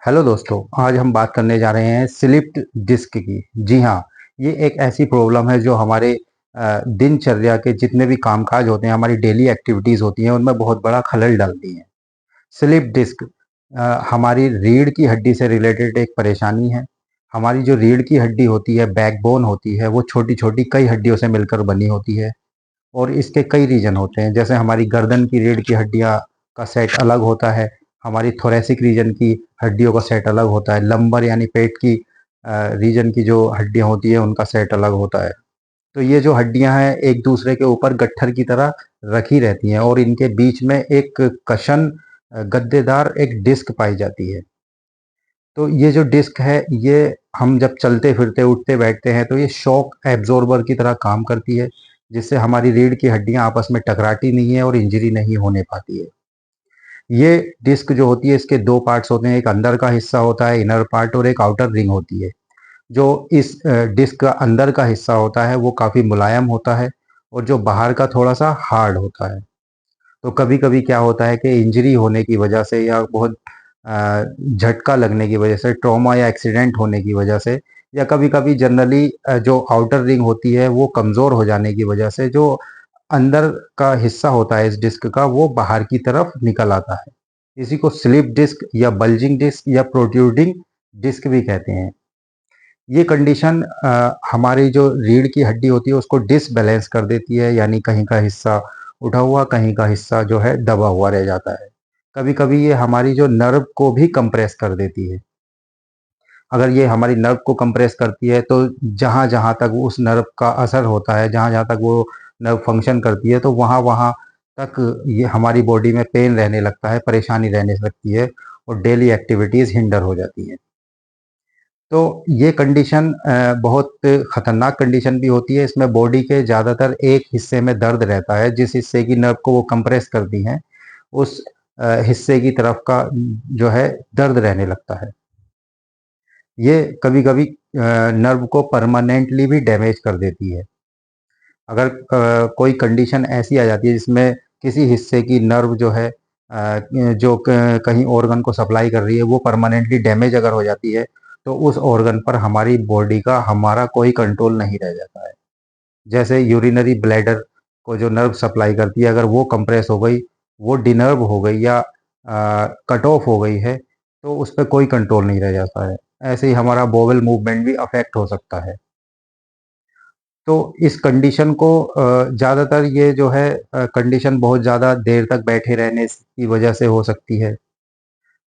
Hello दोस्तों, आज हम बात करने जा रहे हैं स्लिप्ड डिस्क की। जी हाँ, ये एक ऐसी प्रॉब्लम है जो हमारे दिनचर्या के जितने भी कामकाज होते हैं, हमारी डेली एक्टिविटीज़ होती हैं, उनमें बहुत बड़ा खलल डालती है। स्लिप डिस्क हमारी रीढ़ की हड्डी से रिलेटेड एक परेशानी है। हमारी जो रीढ़ की हड्डी होती है, बैकबोन होती है, वो छोटी-छोटी कई हड्डियों से मिलकर बनी होती है और इसके कई रीजन होते हैं। जैसे हमारी गर्दन की रीढ़ की हड्डियाँ का सेट अलग होता है, हमारी थोरेसिक रीजन की हड्डियों का सेट अलग होता है, लंबर यानी पेट की रीजन की जो हड्डियाँ होती है उनका सेट अलग होता है। तो ये जो हड्डियाँ हैं एक दूसरे के ऊपर गट्ठर की तरह रखी रहती हैं और इनके बीच में एक कशन गद्देदार एक डिस्क पाई जाती है। तो ये जो डिस्क है, ये हम जब चलते फिरते उठते बैठते हैं तो ये शॉक एब्जॉर्बर की तरह काम करती है, जिससे हमारी रीढ़ की हड्डियां आपस में टकराती नहीं है और इंजरी नहीं होने पाती है। ये डिस्क जो होती है, इसके दो पार्ट्स होते हैं, एक अंदर का हिस्सा होता है इनर पार्ट और एक आउटर रिंग होती है। जो इस डिस्क का अंदर का हिस्सा होता है वो काफ़ी मुलायम होता है और जो बाहर का थोड़ा सा हार्ड होता है। तो कभी-कभी क्या होता है कि इंजरी होने की वजह से या बहुत झटका लगने की वजह से, ट्रॉमा या एक्सीडेंट होने की वजह से, या कभी-कभी जनरली जो आउटर रिंग होती है वो कमज़ोर हो जाने की वजह से जो अंदर का हिस्सा होता है इस डिस्क का वो बाहर की तरफ निकल आता है। इसी को स्लिप डिस्क या बल्जिंग डिस्क या प्रोट्रूडिंग डिस्क भी कहते हैं। ये कंडीशन हमारी जो रीढ़ की हड्डी होती है उसको डिसबैलेंस कर देती है, यानी कहीं का हिस्सा उठा हुआ, कहीं का हिस्सा जो है दबा हुआ रह जाता है। कभी-कभी ये हमारी जो नर्व को भी कंप्रेस कर देती है। अगर ये हमारी नर्व को कंप्रेस करती है तो जहाँ-जहाँ तक उस नर्व का असर होता है, जहाँ-जहाँ तक वो नर्व फंक्शन करती है, तो वहाँ-वहाँ तक ये हमारी बॉडी में पेन रहने लगता है, परेशानी रहने लगती है और डेली एक्टिविटीज़ हिंडर हो जाती हैं। तो ये कंडीशन बहुत खतरनाक कंडीशन भी होती है। इसमें बॉडी के ज़्यादातर एक हिस्से में दर्द रहता है, जिस हिस्से की नर्व को वो कंप्रेस करती हैं, उस हिस्से की तरफ का जो है दर्द रहने लगता है। ये कभी-कभी नर्व को परमानेंटली भी डैमेज कर देती है। अगर कोई कंडीशन ऐसी आ जाती है जिसमें किसी हिस्से की नर्व जो है जो कहीं ऑर्गन को सप्लाई कर रही है वो परमानेंटली डैमेज अगर हो जाती है, तो उस ऑर्गन पर हमारी बॉडी का हमारा कोई कंट्रोल नहीं रह जाता है। जैसे यूरिनरी ब्लैडर को जो नर्व सप्लाई करती है, अगर वो कंप्रेस हो गई, वो डिनर्व हो गई या कट ऑफ हो गई है, तो उस पे कोई कंट्रोल नहीं रह जाता है। ऐसे ही हमारा बोवेल मूवमेंट भी अफेक्ट हो सकता है। तो इस कंडीशन को ज़्यादातर ये जो है कंडीशन बहुत ज़्यादा देर तक बैठे रहने की वजह से हो सकती है।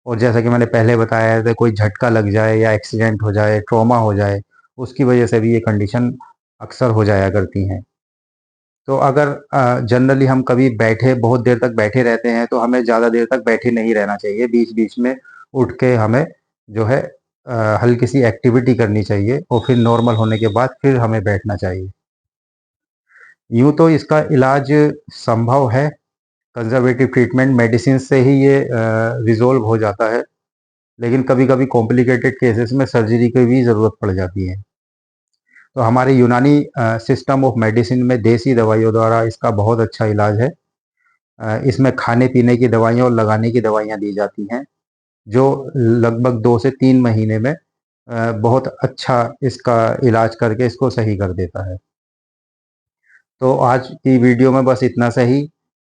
और जैसा कि मैंने पहले बताया था, कोई झटका लग जाए या एक्सीडेंट हो जाए, ट्रॉमा हो जाए, उसकी वजह से भी ये कंडीशन अक्सर हो जाया करती हैं। तो अगर जनरली हम कभी बैठे बहुत देर तक बैठे रहते हैं तो हमें ज़्यादा देर तक बैठे नहीं रहना चाहिए। बीच-बीच में उठ के हमें जो है हल्की सी एक्टिविटी करनी चाहिए और फिर नॉर्मल होने के बाद फिर हमें बैठना चाहिए। यूँ तो इसका इलाज संभव है, कंज़र्वेटिव ट्रीटमेंट मेडिसिन से ही ये रिज़ॉल्व हो जाता है, लेकिन कभी-कभी कॉम्प्लिकेटेड केसेस में सर्जरी की भी ज़रूरत पड़ जाती है। तो हमारे यूनानी सिस्टम ऑफ मेडिसिन में देसी दवाइयों द्वारा इसका बहुत अच्छा इलाज है। इसमें खाने-पीने की दवाइयाँ और लगाने की दवाइयाँ दी जाती हैं, जो लगभग 2 से 3 महीने में बहुत अच्छा इसका इलाज करके इसको सही कर देता है। तो आज की वीडियो में बस इतना सा ही।